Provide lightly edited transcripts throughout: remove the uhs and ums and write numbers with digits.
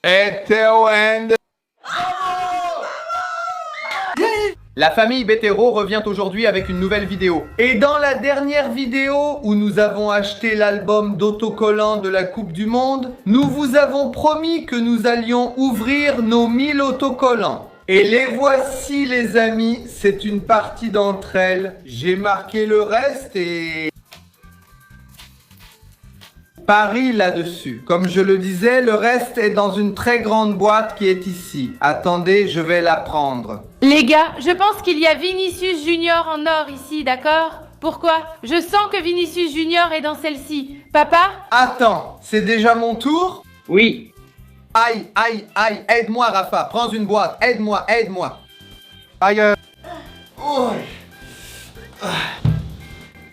Et Théo and... La famille Betero revient aujourd'hui avec une nouvelle vidéo. Et dans la dernière vidéo où nous avons acheté l'album d'autocollants de la Coupe du Monde, nous vous avons promis que nous allions ouvrir nos 1000 autocollants. Et les voici les amis, c'est une partie d'entre elles. J'ai marqué le reste et... Paris là-dessus. Comme je le disais, le reste est dans une très grande boîte qui est ici. Attendez, je vais la prendre. Les gars, je pense qu'il y a Vinicius Junior en or ici, d'accord? Pourquoi? Je sens que Vinicius Junior est dans celle-ci. Papa? Attends, c'est déjà mon tour? Oui. Aïe, aïe, aïe, aide-moi Rafa, prends une boîte, aide-moi, aide-moi. Aïe, oh.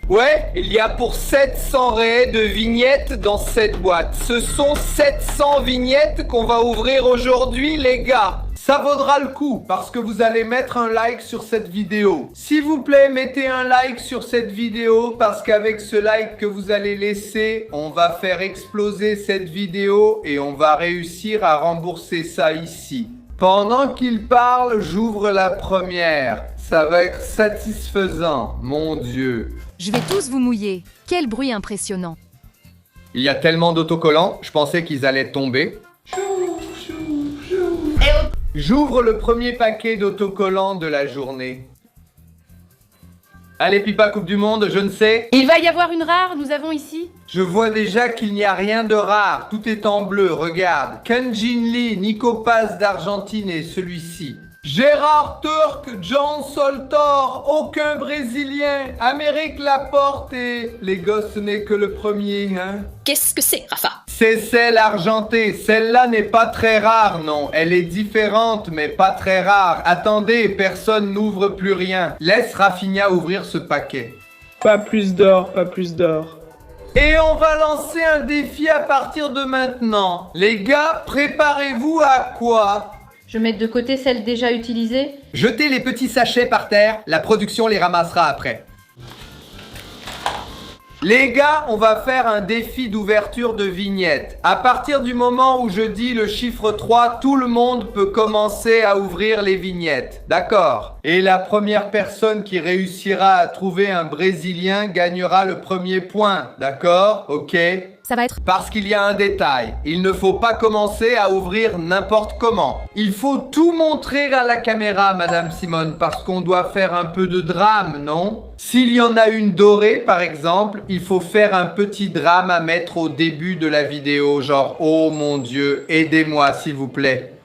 Ouais, il y a pour 700 raies de vignettes dans cette boîte. Ce sont 700 vignettes qu'on va ouvrir aujourd'hui, les gars. Ça vaudra le coup parce que vous allez mettre un like sur cette vidéo. S'il vous plaît, mettez un like sur cette vidéo parce qu'avec ce like que vous allez laisser, on va faire exploser cette vidéo et on va réussir à rembourser ça ici. Pendant qu'il parle, j'ouvre la première. Ça va être satisfaisant, mon Dieu. Je vais tous vous mouiller. Quel bruit impressionnant. Il y a tellement d'autocollants, je pensais qu'ils allaient tomber. J'ouvre le premier paquet d'autocollants de la journée. Allez Pipa Coupe du Monde, je ne sais. Il va y avoir une rare, nous avons ici. Je vois déjà qu'il n'y a rien de rare, tout est en bleu, regarde. Kanjin Lee, Nico Paz d'Argentine et celui-ci. Gérard Turc, John Soltor, aucun Brésilien, Amérique Laporte et... Les gosses, ce n'est que le premier, hein? Qu'est-ce que c'est, Rafa? C'est celle argentée, celle-là n'est pas très rare, non. Elle est différente, mais pas très rare. Attendez, personne n'ouvre plus rien. Laisse Rafinha ouvrir ce paquet. Pas plus d'or, pas plus d'or. Et on va lancer un défi à partir de maintenant. Les gars, préparez-vous à quoi? Je mets de côté celle déjà utilisée. Jetez les petits sachets par terre, la production les ramassera après. Les gars, on va faire un défi d'ouverture de vignettes. À partir du moment où je dis le chiffre 3, tout le monde peut commencer à ouvrir les vignettes. D'accord? Et la première personne qui réussira à trouver un Brésilien gagnera le premier point. D'accord? Ok? Ça va être... Parce qu'il y a un détail, il ne faut pas commencer à ouvrir n'importe comment. Il faut tout montrer à la caméra, Madame Simone, parce qu'on doit faire un peu de drame, non? S'il y en a une dorée, par exemple, il faut faire un petit drame à mettre au début de la vidéo, genre « Oh mon Dieu, aidez-moi s'il vous plaît ».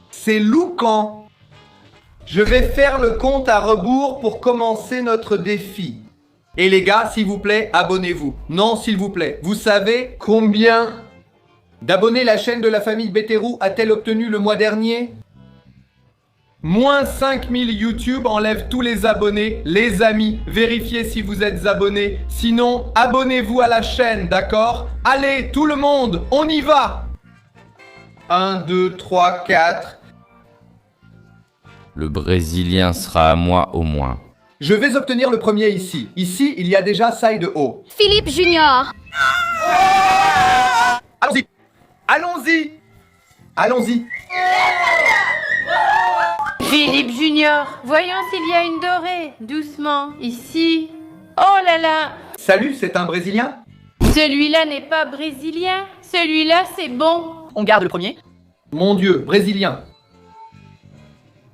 C'est louquant. Je vais faire le compte à rebours pour commencer notre défi. Et les gars, s'il vous plaît, abonnez-vous. Non, s'il vous plaît. Vous savez combien d'abonnés la chaîne de la famille Betero a-t-elle obtenu le mois dernier? Moins 5000 YouTube enlève tous les abonnés. Les amis, vérifiez si vous êtes abonnés. Sinon, abonnez-vous à la chaîne, d'accord? Allez, tout le monde, on y va! 1, 2, 3, 4... Le Brésilien sera à moi au moins. Je vais obtenir le premier ici. Ici, il y a déjà side haut. Philippe Junior. Allons-y. Allons-y. Allons-y. Philippe Junior. Voyons s'il y a une dorée. Doucement, ici. Oh là là. Salut, c'est un Brésilien? Celui-là n'est pas brésilien. Celui-là, c'est bon. On garde le premier. Mon Dieu, Brésilien.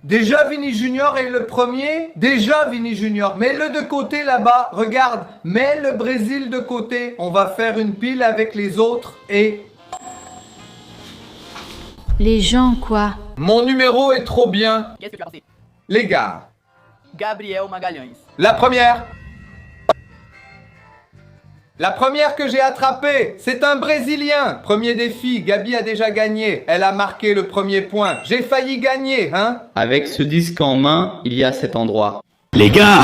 Déjà Vini Junior est le premier. Déjà Vini Junior. Mets-le de côté là-bas. Regarde. Mets le Brésil de côté. On va faire une pile avec les autres et... Les gens, quoi. Mon numéro est trop bien. Qu'est-ce que tu as pensé? Les gars. Gabriel Magalhães. La première. La première que j'ai attrapée, c'est un Brésilien. Premier défi, Gabi a déjà gagné. Elle a marqué le premier point. J'ai failli gagner, hein? Avec ce disque en main, il y a cet endroit. Les gars!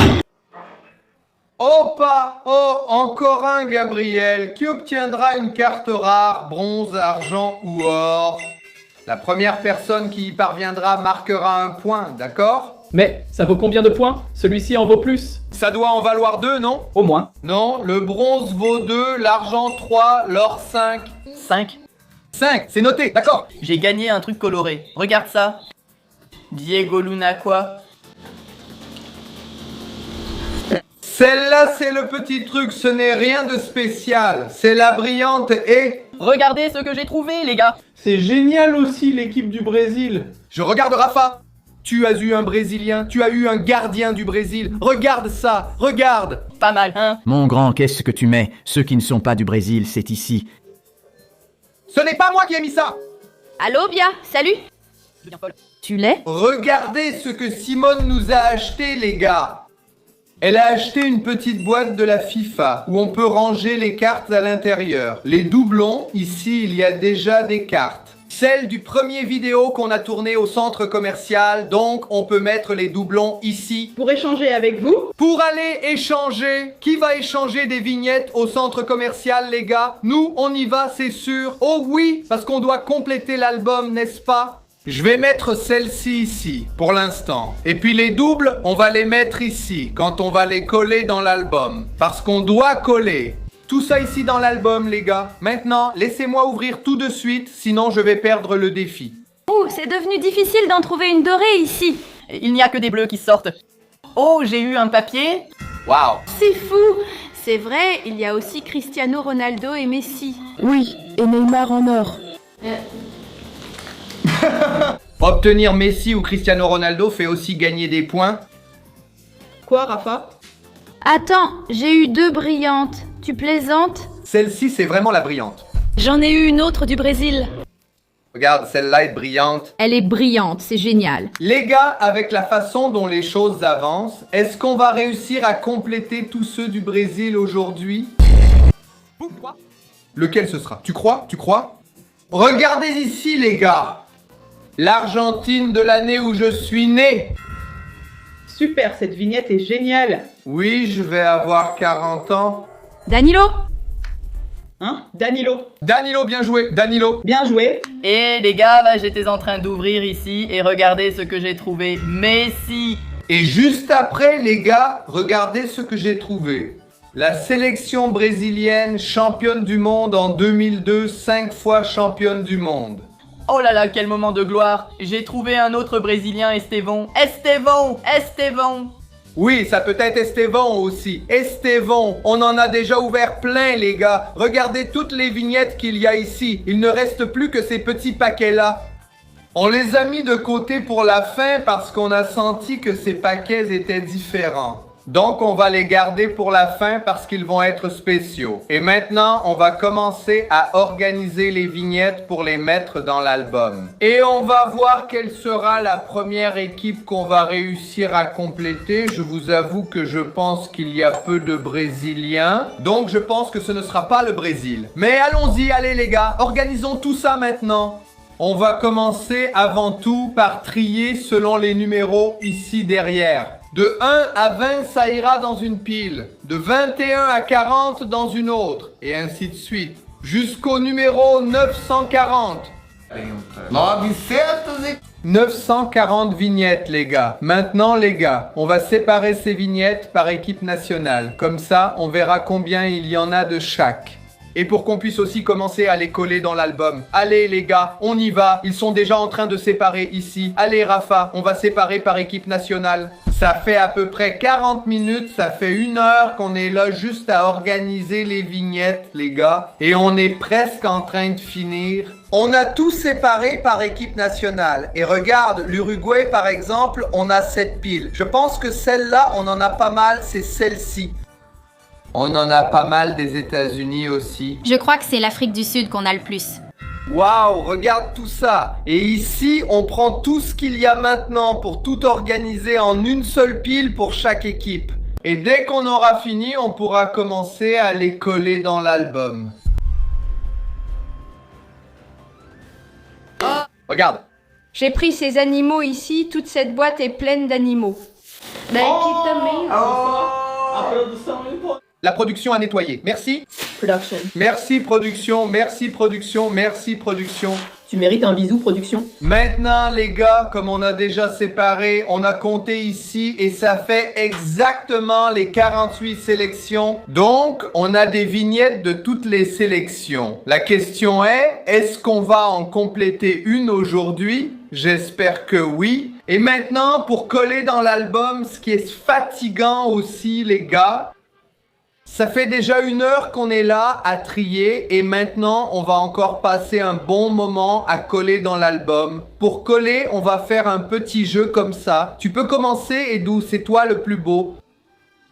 Oh pas! Oh, encore un Gabriel qui obtiendra une carte rare, bronze, argent ou or. La première personne qui y parviendra marquera un point, d'accord? Mais ça vaut combien de points? Celui-ci en vaut plus? Ça doit en valoir 2, non? Au moins. Non, le bronze vaut 2, l'argent 3, l'or 5. 5. 5, c'est noté, d'accord. J'ai gagné un truc coloré. Regarde ça. Diego Luna quoi? Celle-là, c'est le petit truc, ce n'est rien de spécial. C'est la brillante et... Regardez ce que j'ai trouvé, les gars. C'est génial aussi l'équipe du Brésil. Je regarde Rafa. Tu as eu un Brésilien, tu as eu un gardien du Brésil. Regarde ça, regarde. Pas mal, hein? Mon grand, qu'est-ce que tu mets? Ceux qui ne sont pas du Brésil, c'est ici. Ce n'est pas moi qui ai mis ça. Allô, Bia, salut. Tu l'es? Regardez ce que Simone nous a acheté, les gars. Elle a acheté une petite boîte de la FIFA où on peut ranger les cartes à l'intérieur. Les doublons, ici, il y a déjà des cartes. Celle du premier vidéo qu'on a tourné au centre commercial, donc on peut mettre les doublons ici. Pour échanger avec vous? Pour aller échanger, qui va échanger des vignettes au centre commercial, les gars? Nous, on y va, c'est sûr. Oh oui, parce qu'on doit compléter l'album, n'est-ce pas? Je vais mettre celle-ci ici, pour l'instant. Et puis les doubles, on va les mettre ici, quand on va les coller dans l'album. Parce qu'on doit coller. Tout ça ici dans l'album, les gars. Maintenant, laissez-moi ouvrir tout de suite, sinon je vais perdre le défi. Oh, c'est devenu difficile d'en trouver une dorée ici. Il n'y a que des bleus qui sortent. Oh, j'ai eu un papier. Waouh! C'est fou. C'est vrai, il y a aussi Cristiano Ronaldo et Messi. Oui, et Neymar en or. Obtenir Messi ou Cristiano Ronaldo fait aussi gagner des points. Quoi, Rafa? Attends, j'ai eu 2 brillantes. Tu plaisantes? Celle-ci, c'est vraiment la brillante. J'en ai eu une autre du Brésil. Regarde, celle-là est brillante. Elle est brillante, c'est génial. Les gars, avec la façon dont les choses avancent, est-ce qu'on va réussir à compléter tous ceux du Brésil aujourd'hui? Lequel ce sera? Tu crois? Tu crois? Regardez ici, les gars. L'Argentine de l'année où je suis né. Super, cette vignette est géniale. Oui, je vais avoir 40 ans. Danilo? Hein? Danilo. Danilo, bien joué. Danilo. Bien joué. Et les gars, bah, j'étais en train d'ouvrir ici et regardez ce que j'ai trouvé. Messi. Et juste après, les gars, regardez ce que j'ai trouvé. La sélection brésilienne, championne du monde en 2002, 5 fois championne du monde. Oh là là, quel moment de gloire. J'ai trouvé un autre Brésilien, Estevão. Estevão. Oui, ça peut être Estevão aussi. Estevão, on en a déjà ouvert plein, les gars. Regardez toutes les vignettes qu'il y a ici. Il ne reste plus que ces petits paquets-là. On les a mis de côté pour la fin parce qu'on a senti que ces paquets étaient différents. Donc on va les garder pour la fin parce qu'ils vont être spéciaux. Et maintenant, on va commencer à organiser les vignettes pour les mettre dans l'album. Et on va voir quelle sera la première équipe qu'on va réussir à compléter. Je vous avoue que je pense qu'il y a peu de Brésiliens. Donc je pense que ce ne sera pas le Brésil. Mais allons-y, allez les gars, organisons tout ça maintenant. On va commencer avant tout par trier selon les numéros ici derrière. De 1 à 20, ça ira dans une pile. De 21 à 40 dans une autre. Et ainsi de suite. Jusqu'au numéro 940. 940 vignettes, les gars. Maintenant, les gars, on va séparer ces vignettes par équipe nationale. Comme ça, on verra combien il y en a de chaque. Et pour qu'on puisse aussi commencer à les coller dans l'album. Allez les gars, on y va. Ils sont déjà en train de séparer ici. Allez Rafa, on va séparer par équipe nationale. Ça fait à peu près 40 minutes, ça fait 1 heure qu'on est là juste à organiser les vignettes, les gars. Et on est presque en train de finir. On a tout séparé par équipe nationale. Et regarde, l'Uruguay par exemple, on a cette pile. Je pense que celle-là, on en a pas mal, c'est celle-ci. On en a pas mal des États-Unis aussi. Je crois que c'est l'Afrique du Sud qu'on a le plus. Waouh, regarde tout ça. Et ici, on prend tout ce qu'il y a maintenant pour tout organiser en une seule pile pour chaque équipe. Et dès qu'on aura fini, on pourra commencer à les coller dans l'album. Regarde. J'ai pris ces animaux ici, toute cette boîte est pleine d'animaux. La production a nettoyé. Merci. Production. Merci production, merci production, merci production. Tu mérites un bisou, production. Maintenant les gars, comme on a déjà séparé, on a compté ici et ça fait exactement les 48 sélections. Donc, on a des vignettes de toutes les sélections. La question est-ce qu'on va en compléter une aujourd'hui? J'espère que oui. Et maintenant, pour coller dans l'album, ce qui est fatigant aussi les gars, ça fait déjà 1 heure qu'on est là à trier et maintenant on va encore passer un bon moment à coller dans l'album. Pour coller, on va faire un petit jeu comme ça. Tu peux commencer Edu, c'est toi le plus beau.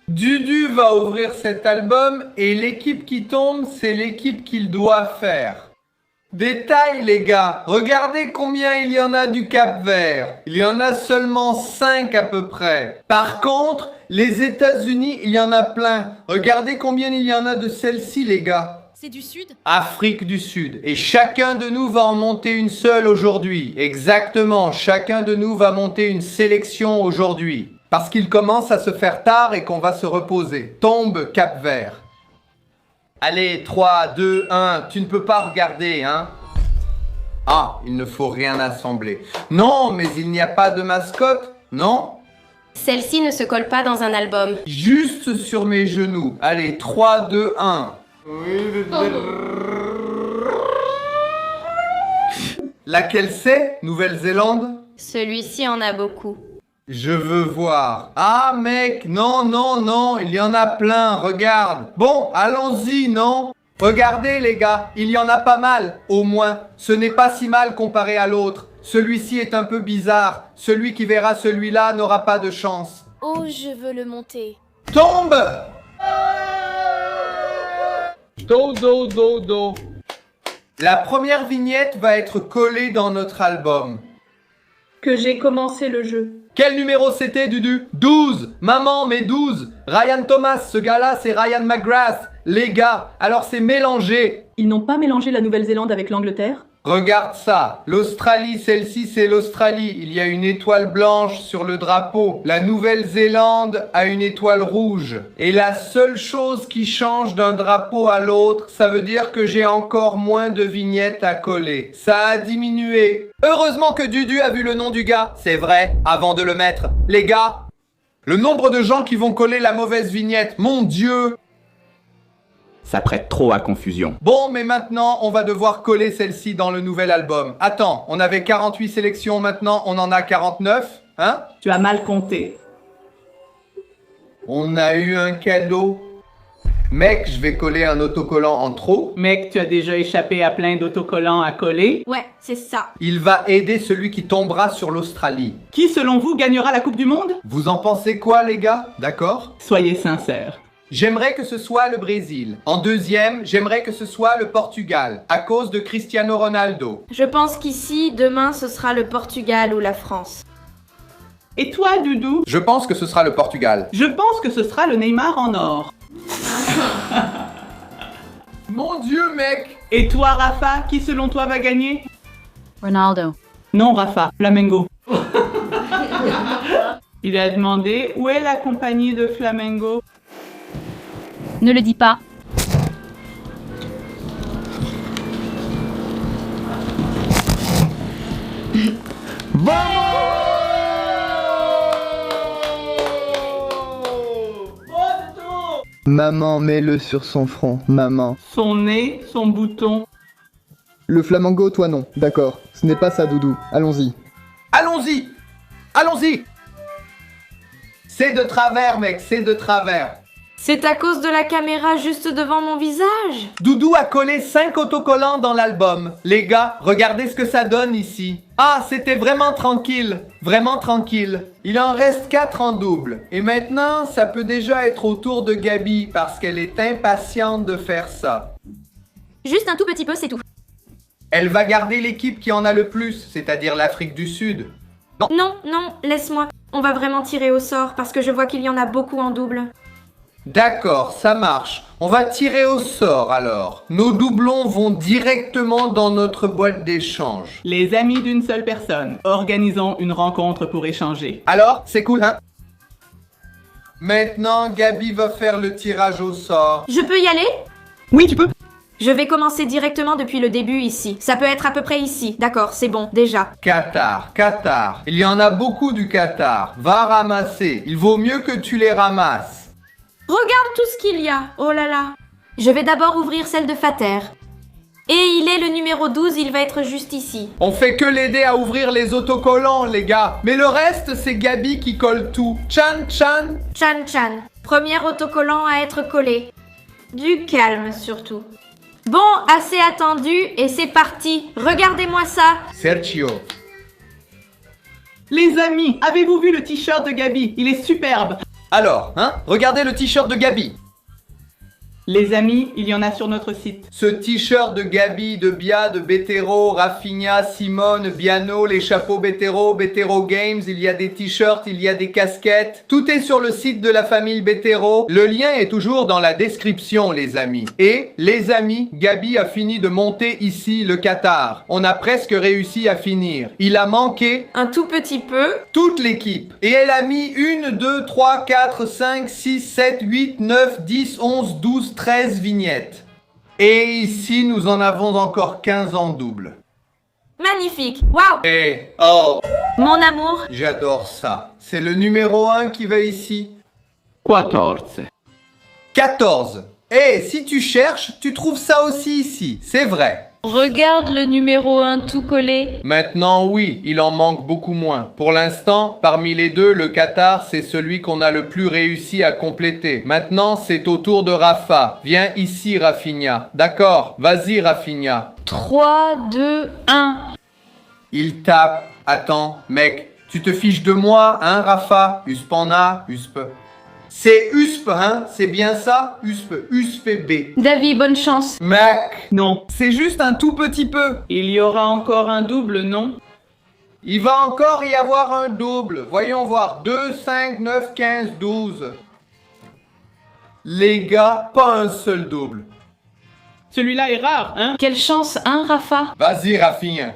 Dudu va ouvrir cet album et l'équipe qui tombe, c'est l'équipe qu'il doit faire. Détail les gars, regardez combien il y en a du Cap-Vert. Il y en a seulement 5 à peu près. Par contre, les États-Unis, il y en a plein. Regardez combien il y en a de celles-ci les gars. C'est du sud? Afrique du Sud. Et chacun de nous va en monter une seule aujourd'hui. Exactement, chacun de nous va monter une sélection aujourd'hui. Parce qu'il commence à se faire tard et qu'on va se reposer. Tombe Cap-Vert. Allez, 3, 2, 1, tu ne peux pas regarder, hein? Ah, il ne faut rien assembler. Non, mais il n'y a pas de mascotte, non? Celle-ci ne se colle pas dans un album. Juste sur mes genoux. Allez, 3, 2, 1. Laquelle c'est? Nouvelle-Zélande? Celui-ci en a beaucoup. Je veux voir. Ah mec, non, non, non, il y en a plein, regarde. Bon, allons-y, non? Regardez les gars, il y en a pas mal, au moins. Ce n'est pas si mal comparé à l'autre. Celui-ci est un peu bizarre. Celui qui verra celui-là n'aura pas de chance. Oh, je veux le monter. Tombe! Do. La première vignette va être collée dans notre album. Que j'ai commencé le jeu. Quel numéro c'était, Dudu? 12. Maman, mais 12. Ryan Thomas, ce gars-là, c'est Ryan McGrath. Les gars, alors c'est mélangé. Ils n'ont pas mélangé la Nouvelle-Zélande avec l'Angleterre? Regarde ça. L'Australie, celle-ci, c'est l'Australie. Il y a une étoile blanche sur le drapeau. La Nouvelle-Zélande a une étoile rouge. Et la seule chose qui change d'un drapeau à l'autre, ça veut dire que j'ai encore moins de vignettes à coller. Ça a diminué. Heureusement que Dudu a vu le nom du gars. C'est vrai, avant de le mettre. Les gars, le nombre de gens qui vont coller la mauvaise vignette, mon Dieu! Ça prête trop à confusion. Bon, mais maintenant, on va devoir coller celle-ci dans le nouvel album. Attends, on avait 48 sélections, maintenant on en a 49, hein? Tu as mal compté. On a eu un cadeau. Mec, je vais coller un autocollant en trop. Mec, tu as déjà échappé à plein d'autocollants à coller. Ouais, c'est ça. Il va aider celui qui tombera sur l'Australie. Qui, selon vous, gagnera la Coupe du Monde? Vous en pensez quoi, les gars? D'accord? Soyez sincères. J'aimerais que ce soit le Brésil. En deuxième, j'aimerais que ce soit le Portugal, à cause de Cristiano Ronaldo. Je pense qu'ici, demain, ce sera le Portugal ou la France. Et toi, Doudou? Je pense que ce sera le Portugal. Je pense que ce sera le Neymar en or. Mon Dieu, mec! Et toi, Rafa, qui selon toi va gagner? Ronaldo. Non, Rafa, Flamengo. Il a demandé où est la compagnie de Flamengo. Ne le dis pas. Maman, mets-le sur son front, maman. Son nez, son bouton. Le flamingo, toi non. D'accord, ce n'est pas ça, Doudou. Allons-y. Allons-y! Allons-y! C'est de travers, mec, c'est de travers. C'est à cause de la caméra juste devant mon visage. Doudou a collé 5 autocollants dans l'album. Les gars, regardez ce que ça donne ici. Ah, c'était vraiment tranquille. Vraiment tranquille. Il en reste 4 en double. Et maintenant, ça peut déjà être au tour de Gabi parce qu'elle est impatiente de faire ça. Juste un tout petit peu, c'est tout. Elle va garder l'équipe qui en a le plus, c'est-à-dire l'Afrique du Sud. Non, laisse-moi. On va vraiment tirer au sort parce que je vois qu'il y en a beaucoup en double. D'accord, ça marche. On va tirer au sort alors. Nos doublons vont directement dans notre boîte d'échange. Les amis d'une seule personne. Organisons une rencontre pour échanger. Alors, c'est cool, hein? Maintenant, Gabi va faire le tirage au sort. Je peux y aller? Oui, tu peux. Je vais commencer directement depuis le début ici. Ça peut être à peu près ici. D'accord, c'est bon, déjà. Qatar, Qatar. Il y en a beaucoup du Qatar. Va ramasser. Il vaut mieux que tu les ramasses. Regarde tout ce qu'il y a. Oh là là. Je vais d'abord ouvrir celle de Fater. Et il est le numéro 12, il va être juste ici. On fait que l'aider à ouvrir les autocollants, les gars. Mais le reste, c'est Gabi qui colle tout. Chan, Chan. Chan Chan. Premier autocollant à être collé. Du calme surtout. Bon, assez attendu et c'est parti. Regardez-moi ça. Sergio. Les amis, avez-vous vu le t-shirt de Gabi? Il est superbe. Alors, hein? Regardez le t-shirt de Gabi. Les amis, il y en a sur notre site. Ce t-shirt de Gabi, de Bia, de Betero, Rafinha, Simone, Biano, les chapeaux Betero, Betero Games, il y a des t-shirts, il y a des casquettes. Tout est sur le site de la famille Betero. Le lien est toujours dans la description, les amis. Et, les amis, Gabi a fini de monter ici le Qatar. On a presque réussi à finir. Il a manqué un tout petit peu toute l'équipe. Et elle a mis 1, 2, 3, 4, 5, 6, 7, 8, 9, 10, 11, 12, 13 vignettes. Et ici, nous en avons encore 15 en double. magnifique. Waouh. Et, oh, Mon amour. j'adore ça. C'est le numéro 1 qui va ici. 14. 14. Et si tu cherches, tu trouves ça aussi ici. C'est vrai. Regarde le numéro 1 tout collé. Maintenant, oui, il en manque beaucoup moins. Pour l'instant, parmi les deux, le Qatar, c'est celui qu'on a le plus réussi à compléter. Maintenant, c'est au tour de Rafa. Viens ici, Rafinha. D'accord, vas-y, Rafinha. 3, 2, 1. Il tape. Attends, mec, tu te fiches de moi, hein, Rafa? Uspana, Uspe. C'est Uspe, hein? C'est bien ça? Uspe, B. David, bonne chance. Mec, Non. c'est juste un tout petit peu. Il y aura encore un double, non? Il va encore y avoir un double. Voyons voir. 2, 5, 9, 15, 12. Les gars, pas un seul double. Celui-là est rare, hein? Quelle chance, hein, Rafa? Vas-y, Rafinha.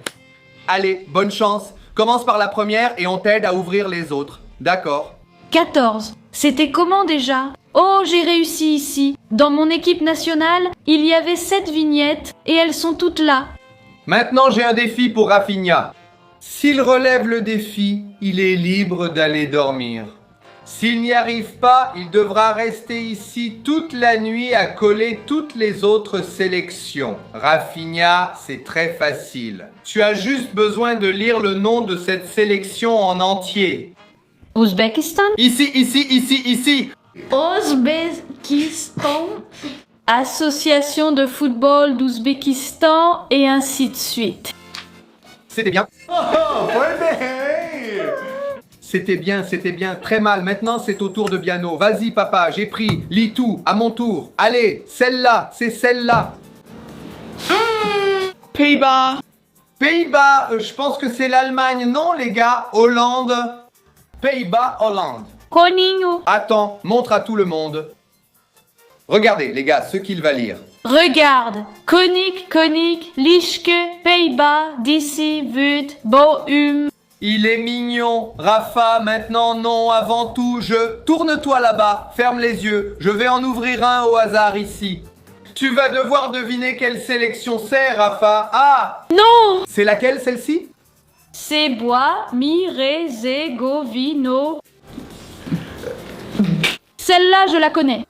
Allez, bonne chance. Commence par la première et on t'aide à ouvrir les autres. D'accord. 14. C'était comment déjà? Oh, j'ai réussi ici. Dans mon équipe nationale, il y avait 7 vignettes et elles sont toutes là. Maintenant, j'ai un défi pour Rafinha. S'il relève le défi, il est libre d'aller dormir. S'il n'y arrive pas, il devra rester ici toute la nuit à coller toutes les autres sélections. Rafinha, c'est très facile. Tu as juste besoin de lire le nom de cette sélection en entier. Ouzbékistan? Ici, ici, ici, ici. Ouzbékistan. Association de football d'Ouzbékistan et ainsi de suite. C'était bien. C'était bien, très mal. Maintenant, c'est au tour de Biano. Vas-y, papa, j'ai pris. Lis tout, à mon tour. Allez, celle-là, c'est celle-là. Pays-Bas. Pays-Bas, je pense que c'est l'Allemagne. Non, les gars, Hollande. Pays-Bas, Hollande. Koninho. Attends, montre à tout le monde. Regardez, les gars, ce qu'il va lire. Regarde. Konik, Lischke, Pays-Bas, d'ici, Wut, Bohum. Il est mignon. Rafa, maintenant non, avant tout, Tourne-toi là-bas, ferme les yeux. Je vais en ouvrir un au hasard ici. Tu vas devoir deviner quelle sélection c'est, Rafa. Ah! Non! C'est laquelle, celle-ci? C'est bois, Mirezegovino. Celle-là, je la connais.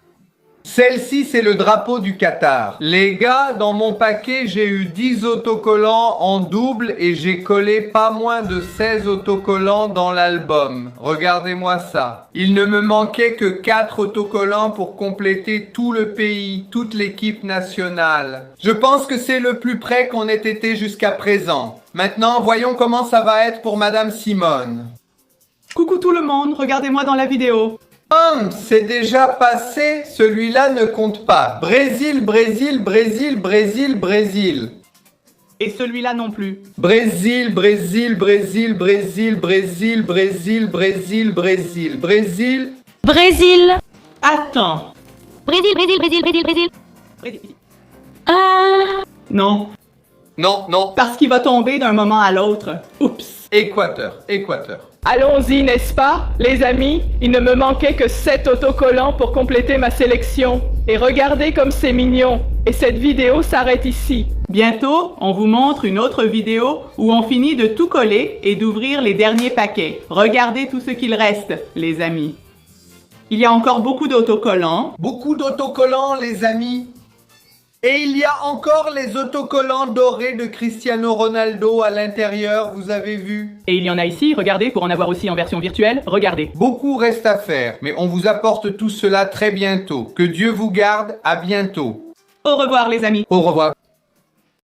Celle-ci, c'est le drapeau du Qatar. Les gars, dans mon paquet, j'ai eu 10 autocollants en double et j'ai collé pas moins de 16 autocollants dans l'album. Regardez-moi ça. Il ne me manquait que 4 autocollants pour compléter tout le pays, toute l'équipe nationale. Je pense que c'est le plus près qu'on ait été jusqu'à présent. Maintenant, voyons comment ça va être pour Madame Simone. Coucou tout le monde, regardez-moi dans la vidéo. C'est déjà passé, celui-là ne compte pas. Brésil. Et celui-là non plus. Brésil. Brésil. Attends. Brésil. Non. Non. Parce qu'il va tomber d'un moment à l'autre. Oups. Équateur, Équateur. Allons-y, n'est-ce pas, les amis? Il ne me manquait que 7 autocollants pour compléter ma sélection. Et regardez comme c'est mignon. Et cette vidéo s'arrête ici. Bientôt, on vous montre une autre vidéo où on finit de tout coller et d'ouvrir les derniers paquets. Regardez tout ce qu'il reste, les amis. Il y a encore beaucoup d'autocollants. Beaucoup d'autocollants, les amis. Et il y a encore les autocollants dorés de Cristiano Ronaldo à l'intérieur, vous avez vu? Et il y en a ici, regardez, pour en avoir aussi en version virtuelle, regardez. Beaucoup reste à faire, mais on vous apporte tout cela très bientôt. Que Dieu vous garde, à bientôt. Au revoir, les amis. Au revoir.